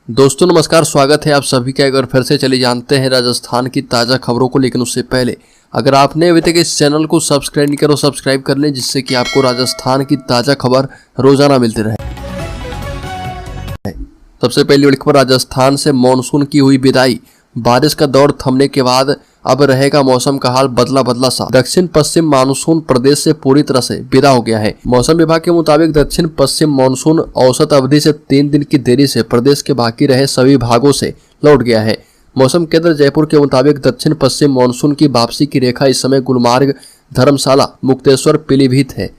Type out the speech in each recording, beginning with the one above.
दोस्तों नमस्कार, स्वागत है आप सभी का। एक बार फिर से चलिए जानते हैं राजस्थान की ताज़ा खबरों को। लेकिन उससे पहले अगर आपने अभी तक इस चैनल को सब्सक्राइब नहीं करो, सब्सक्राइब कर लें, जिससे कि आपको राजस्थान की ताज़ा खबर रोजाना मिलती रहे। सबसे पहली बड़ी खबर, राजस्थान से मानसून की हुई विदाई। बारिश का दौर थमने के बाद अब रहेगा मौसम का हाल बदला बदला सा। दक्षिण पश्चिम मानसून प्रदेश से पूरी तरह से विदा हो गया है। मौसम विभाग के मुताबिक दक्षिण पश्चिम मानसून औसत अवधि से 3 दिन की देरी से प्रदेश के बाकी रहे सभी भागों से लौट गया है। मौसम केंद्र जयपुर के मुताबिक दक्षिण पश्चिम मानसून की वापसी की रेखा इस समय गुलमार्ग, धर्मशाला, मुक्तेश्वर, पीलीभीत है।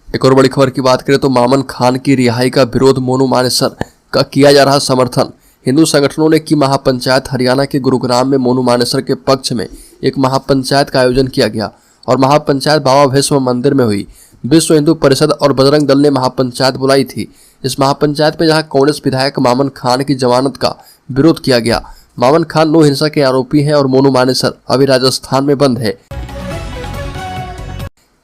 एक और बड़ी खबर की बात करें तो मामन खान की रिहाई का विरोध, मोनू मानेसर का किया जा रहा समर्थन। हिंदू संगठनों ने की महापंचायत। हरियाणा के गुरुग्राम में मोनू मानेसर के पक्ष में एक महापंचायत का आयोजन किया गया और महापंचायत बाबा भीष्म मंदिर में हुई। विश्व हिंदू परिषद और बजरंग दल ने महापंचायत बुलाई थी। इस महापंचायत में जहां कांग्रेस विधायक मामन खान की जमानत का विरोध किया गया। मामन खान नौ हिंसा के आरोपी हैं और मोनू मानेसर अभी राजस्थान में बंद है।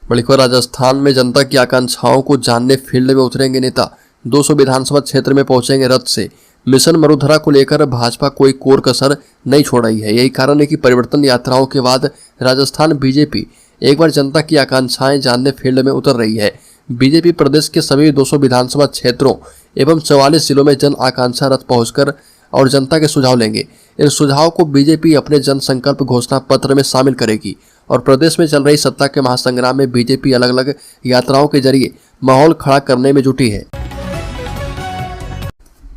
बड़ी खबर, राजस्थान में जनता की आकांक्षाओं को जानने फील्ड में उतरेंगे नेता। 200 विधानसभा क्षेत्र में पहुंचेंगे रथ से। मिशन मरुधरा को लेकर भाजपा कोई कोर कसर नहीं छोड़ रही है। यही कारण है कि परिवर्तन यात्राओं के बाद राजस्थान बीजेपी एक बार जनता की आकांक्षाएं जानने फील्ड में उतर रही है। बीजेपी प्रदेश के सभी 200 विधानसभा क्षेत्रों एवं 44 जिलों में जन आकांक्षा रथ पहुंचकर और जनता के सुझाव लेंगे। इन सुझावों को बीजेपी अपने जन संकल्प घोषणा पत्र में शामिल करेगी और प्रदेश में चल रही सत्ता के महासंग्राम में बीजेपी अलग अलग यात्राओं के जरिए माहौल खड़ा करने में जुटी है।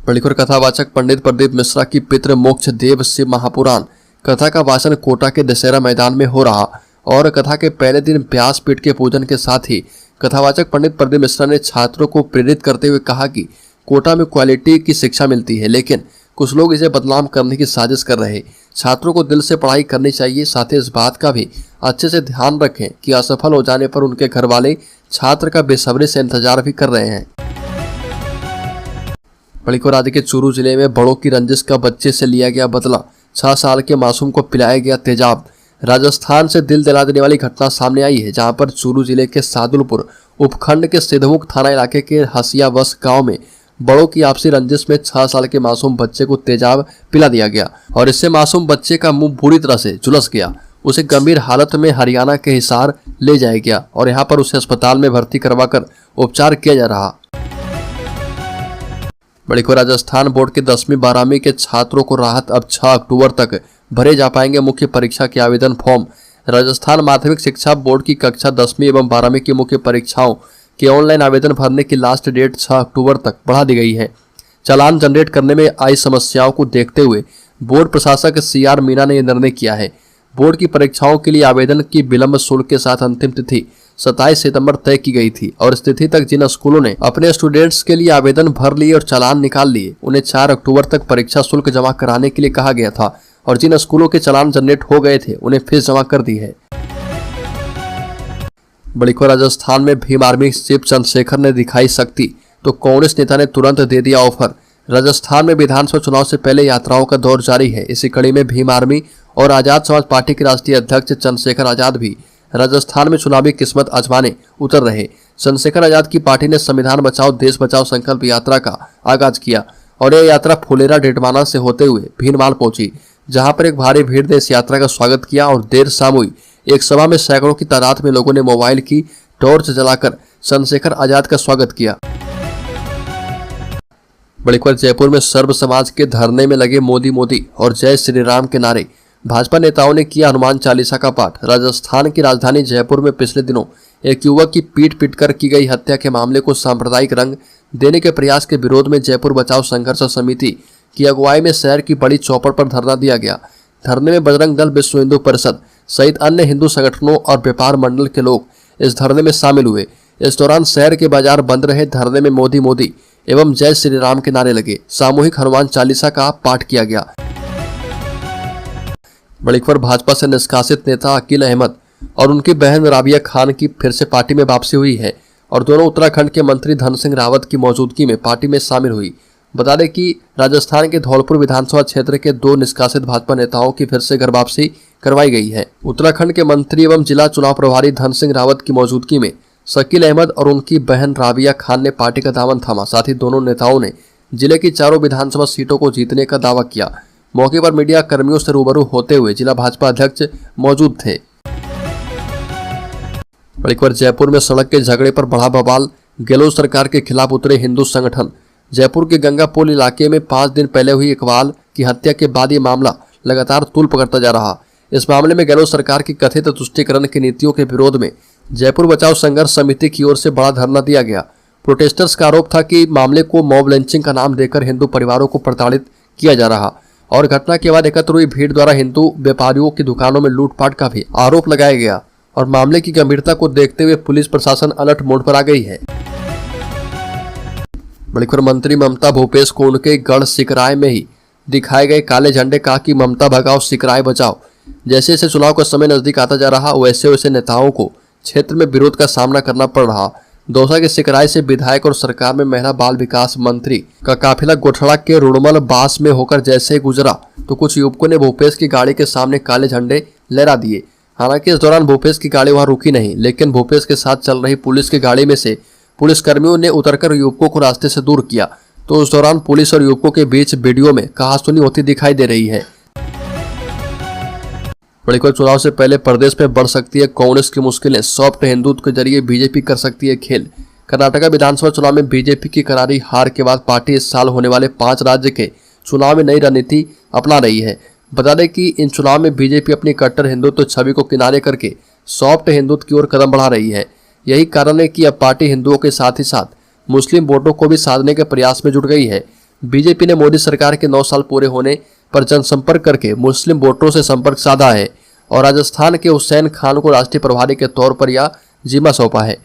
बड़ी खबर, कथावाचक पंडित प्रदीप मिश्रा की पितृ मोक्ष देव शिव महापुराण कथा का वाचन कोटा के दशहरा मैदान में हो रहा और कथा के पहले दिन व्यासपीठ के पूजन के साथ ही कथावाचक पंडित प्रदीप मिश्रा ने छात्रों को प्रेरित करते हुए कहा कि कोटा में क्वालिटी की शिक्षा मिलती है, लेकिन कुछ लोग इसे बदनाम करने की साजिश कर रहे। छात्रों को दिल से पढ़ाई करनी चाहिए। साथ ही इस बात का भी अच्छे से ध्यान रखें कि असफल हो जाने पर उनके घर वाले छात्र का बेसब्री से इंतजार भी कर रहे हैं। बड़ी खबर, राज्य के चूरू जिले में बड़ों की रंजिश का बच्चे से लिया गया बदला। 6 साल के मासूम को पिलाया गया तेजाब। राजस्थान से दिल दिला देने वाली घटना सामने आई है, जहां पर चूरू जिले के सादुलपुर उपखंड के सिद्धमुख थाना इलाके के हसियावस गांव में बड़ों की आपसी रंजिश में 6 साल के मासूम बच्चे को तेजाब पिला दिया गया और इससे मासूम बच्चे का मुंह बुरी तरह से झुलस गया। उसे गंभीर हालत में हरियाणा के हिसार ले जाया गया और यहाँ पर उसे अस्पताल में भर्ती करवाकर उपचार किया जा रहा। बड़ी खबर, राजस्थान बोर्ड के 10वीं 12वीं के छात्रों को राहत। अब 6 अक्टूबर तक भरे जा पाएंगे मुख्य परीक्षा के आवेदन फॉर्म। राजस्थान माध्यमिक शिक्षा बोर्ड की कक्षा 10वीं एवं 12वीं की मुख्य परीक्षाओं के ऑनलाइन आवेदन भरने की लास्ट डेट 6 अक्टूबर तक बढ़ा दी गई है। चालान जनरेट करने में आई समस्याओं को देखते हुए बोर्ड प्रशासक CR मीना ने यह निर्णय किया है। बोर्ड की परीक्षाओं के लिए आवेदन की विलंब शुल्क के साथ अंतिम तिथि 27 सितंबर तय की गई थी और इस तिथि तक जिन स्कूलों ने अपने स्टूडेंट्स के लिए आवेदन भर लिए और चालान निकाल लिए, उन्हें 4 अक्टूबर तक परीक्षा शुल्क जमा कराने के लिए कहा गया था और जिन स्कूलों के चालान जनरेट हो गए थे उन्हें फीस जमा कर दी है। बड़ी खबर, राजस्थान में भीम आर्मी चीफ चंद्रशेखर ने दिखाई शक्ति तो कांग्रेस नेता ने तुरंत दे दिया ऑफर। राजस्थान में विधानसभा चुनाव से पहले यात्राओं का दौर जारी है। इसी कड़ी में भीम आर्मी और आजाद समाज पार्टी के राष्ट्रीय अध्यक्ष चंद्रशेखर आजाद भी राजस्थान में चुनावी किस्मत आजमाने उतर रहे। चंद्रशेखर आजाद की पार्टी ने संविधान बचाओ देश बचाओ संकल्प यात्रा का आगाज किया और यह यात्रा फुलेरा डेडमाना से होते हुए भीनमाल पहुंची, जहां पर एक भारी भीड़ ने इस यात्रा का स्वागत किया और देर शाम हुई एक सभा में सैकड़ों की तादाद में लोगों ने मोबाइल की टॉर्च जलाकर चंद्रशेखर आजाद का स्वागत किया। बड़ी खबर, जयपुर में सर्व समाज के धरने में लगे मोदी मोदी और जय श्री राम के नारे। भाजपा नेताओं ने किया हनुमान चालीसा का पाठ। राजस्थान की राजधानी जयपुर में पिछले दिनों एक युवक की पीट पीटकर की गई हत्या के मामले को सांप्रदायिक रंग देने के प्रयास के विरोध में जयपुर बचाओ संघर्ष समिति की अगुवाई में शहर की बड़ी चौपड़ पर धरना दिया गया। धरने में बजरंग दल, विश्व हिंदू परिषद सहित अन्य हिंदू संगठनों और व्यापार मंडल के लोग इस धरने में शामिल हुए। इस दौरान शहर के बाजार बंद रहे। धरने में मोदी मोदी एवं जय श्री राम के नारे लगे। सामूहिक हनुमान चालीसा का पाठ किया गया। बड़ी खबर, भाजपा से निष्कासित नेता अकील अहमद और उनकी बहन राबिया खान की फिर से पार्टी में वापसी हुई है और दोनों उत्तराखंड के मंत्री धन सिंह रावत की मौजूदगी में पार्टी में शामिल हुई। बता दें कि राजस्थान के धौलपुर विधानसभा क्षेत्र के 2 निष्कासित भाजपा नेताओं की फिर से घर वापसी करवाई गई है। उत्तराखंड के मंत्री एवं जिला चुनाव प्रभारी धन सिंह रावत की मौजूदगी में शकील अहमद और उनकी बहन राबिया खान ने पार्टी का दामन थामा। साथ ही दोनों नेताओं ने जिले की चारों विधानसभा सीटों को जीतने का दावा किया। मौके पर मीडिया कर्मियों से रूबरू होते हुए जिला भाजपा अध्यक्ष मौजूद थे। एक बार जयपुर में सड़क के झगड़े पर बढ़ा बवाल, गहलोत सरकार के खिलाफ उतरे हिंदू संगठन। जयपुर के गंगापुल इलाके में 5 दिन पहले हुई इकबाल की हत्या के बाद ये मामला लगातार तूल पकड़ता जा रहा। इस मामले में गहलोत सरकार की कथित तुष्टीकरण की नीतियों के विरोध में जयपुर बचाओ संघर्ष समिति की ओर से बड़ा धरना दिया गया। प्रोटेस्टर्स का आरोप था कि मामले को मॉब लिंचिंग का नाम देकर हिंदू परिवारों को प्रताड़ित किया जा रहा और घटना के बाद एकत्र हुई भीड़ द्वारा हिंदू व्यापारियों की दुकानों में लूटपाट का भी आरोप लगाया गया और मामले की गंभीरता को देखते हुए पुलिस प्रशासन अलर्ट मोड पर आ गई है। बड़ीखर मंत्री ममता भूपेश को उनके गढ़ सिकराय में ही दिखाए गए काले झंडे, कहा कि ममता भगाओ सिकराय बचाओ। जैसे जैसे चुनाव का समय नजदीक आता जा रहा वैसे वैसे नेताओं को क्षेत्र में विरोध का सामना करना पड़ रहा। दौसा के सिकराय से विधायक और सरकार में महिला बाल विकास मंत्री का काफिला गोठड़ा के रुड़मल बास में होकर जैसे ही गुजरा तो कुछ युवकों ने भूपेश की गाड़ी के सामने काले झंडे लहरा दिए। हालांकि इस दौरान भूपेश की गाड़ी वहां रुकी नहीं, लेकिन भूपेश के साथ चल रही पुलिस की गाड़ी में से पुलिसकर्मियों ने उतरकर युवकों को रास्ते से दूर किया। तो उस दौरान पुलिस और युवकों के बीच वीडियो में कहासुनी होती दिखाई दे रही है। बड़ीखर चुनाव से पहले प्रदेश में बढ़ सकती है कांग्रेस की मुश्किलें, सॉफ्ट हिंदुत्व के जरिए बीजेपी कर सकती है खेल। कर्नाटका विधानसभा चुनाव में बीजेपी की करारी हार के बाद पार्टी इस साल होने वाले 5 राज्य के चुनाव में नई रणनीति अपना रही है। बता दें कि इन चुनाव में बीजेपी अपनी कट्टर हिंदुत्व छवि को किनारे करके सॉफ्ट हिंदुत्व की ओर कदम बढ़ा रही है। यही कारण है कि अब पार्टी हिंदुओं के साथ ही साथ मुस्लिम वोटों को भी साधने के प्रयास में जुट गई है। बीजेपी ने मोदी सरकार के 9 साल पूरे होने पर जनसंपर्क करके मुस्लिम वोटरों से संपर्क साधा है और राजस्थान के हुसैन खान को राष्ट्रीय प्रभारी के तौर पर यह जिम्मा सौंपा है।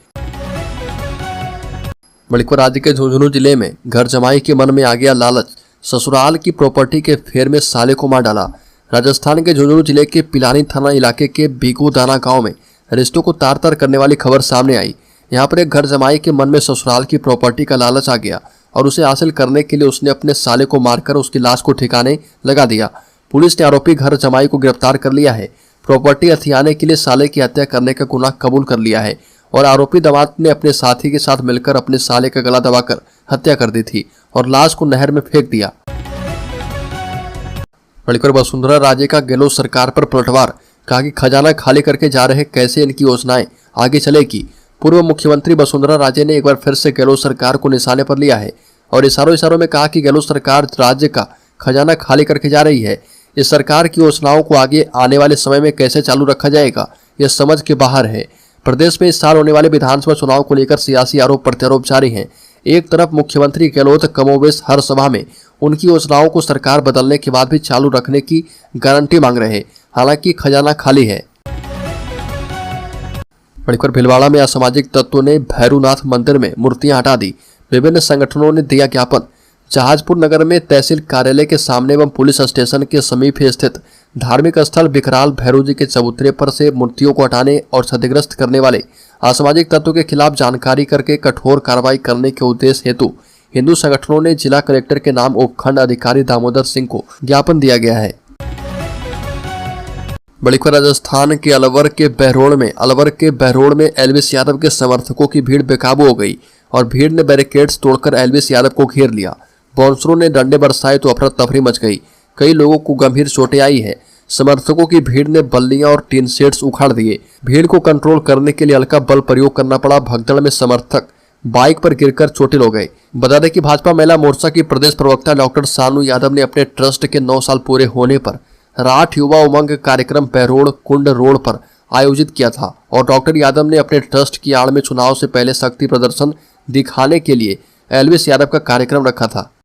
बड़ीखर राज्य के झुंझुनू जिले में घर जमाई के मन में आ गया लालच, ससुराल की प्रॉपर्टी के फेर में साले को मार डाला। राजस्थान के झुंझुनू जिले के पिलानी थाना इलाके के बीगूदाना गांव में रिश्तों को तार तार करने वाली खबर सामने आई। यहाँ पर एक घर जमाई के मन में ससुराल की प्रॉपर्टी का लालच आ गया और उसे हासिल करने के लिए उसने अपने साले को मारकर उसकी लाश को ठिकाने लगा दिया। पुलिस ने आरोपी घर जमाई को गिरफ्तार कर लिया है। प्रॉपर्टी हथियाने के लिए साले की हत्या करने का गुनाह कबूल कर लिया है और आरोपी दामाद ने अपने साथी के साथ मिलकर अपने साले का गला दबाकर हत्या कर दी थी और लाश को नहर में फेंक दिया। बड़ीखर वसुंधरा राजे का गहलोत सरकार पर पलटवार, कहा कि खजाना खाली करके जा रहे, कैसे इनकी योजनाएं आगे चलेगी। पूर्व मुख्यमंत्री वसुंधरा राजे ने एक बार फिर से गहलोत सरकार को निशाने पर लिया है और इशारों में कहा कि गहलोत सरकार राज्य का खजाना खाली करके जा रही है। इस सरकार की योजनाओं को आगे आने वाले समय में कैसे चालू रखा जाएगा, यह समझ के बाहर है। प्रदेश में इस साल होने वाले विधानसभा चुनाव को लेकर सियासी आरोप प्रत्यारोप जारी हैं। एक तरफ मुख्यमंत्री गहलोत कमोबेश हर सभा में उनकी योजनाओं को सरकार बदलने के बाद भी चालू रखने की गारंटी मांग रहे हैं, हालांकि खजाना खाली है। बड़ीखर भीलवाड़ा में असामाजिक तत्वों ने भैरूनाथ मंदिर में मूर्तियां हटा दी। विभिन्न संगठनों ने दिया ज्ञापन। जहाजपुर नगर में तहसील कार्यालय के सामने एवं पुलिस स्टेशन के समीप स्थित धार्मिक स्थल बिकराल भैरू जी के चबूतरे पर से मूर्तियों को हटाने और क्षतिग्रस्त करने वाले असामाजिक तत्वों के खिलाफ जानकारी करके कठोर कार्रवाई करने के उद्देश्य हेतु हिंदू संगठनों ने जिला कलेक्टर के नाम उपखंड अधिकारी दामोदर सिंह को ज्ञापन दिया गया है। बड़ीखर राजस्थान के अलवर के बहरोड़ में एल्विस यादव के समर्थकों की भीड़ बेकाबू हो गई और भीड़ ने बैरिकेड्स तोड़कर एल्विस यादव को घेर लिया। बाउंसरों ने डंडे बरसाए तो अफरा तफरी मच गई। कई लोगों को गंभीर चोटें आई है। समर्थकों की भीड़ ने बल्लियां और टीन शेड्स उखाड़ दिए। भीड़ को कंट्रोल करने के लिए हल्का बल प्रयोग करना पड़ा। भगदड़ में समर्थक बाइक पर गिरकर चोटिल हो गए। बता दें कि भाजपा महिला मोर्चा की प्रदेश प्रवक्ता डॉक्टर सानू यादव ने अपने ट्रस्ट के 9 साल पूरे होने पर राठ युवा उमंग कार्यक्रम बहरोड़ कुंड रोड पर आयोजित किया था और डॉक्टर यादव ने अपने ट्रस्ट की आड़ में चुनाव से पहले शक्ति प्रदर्शन दिखाने के लिए एल्विस यादव का कार्यक्रम रखा था।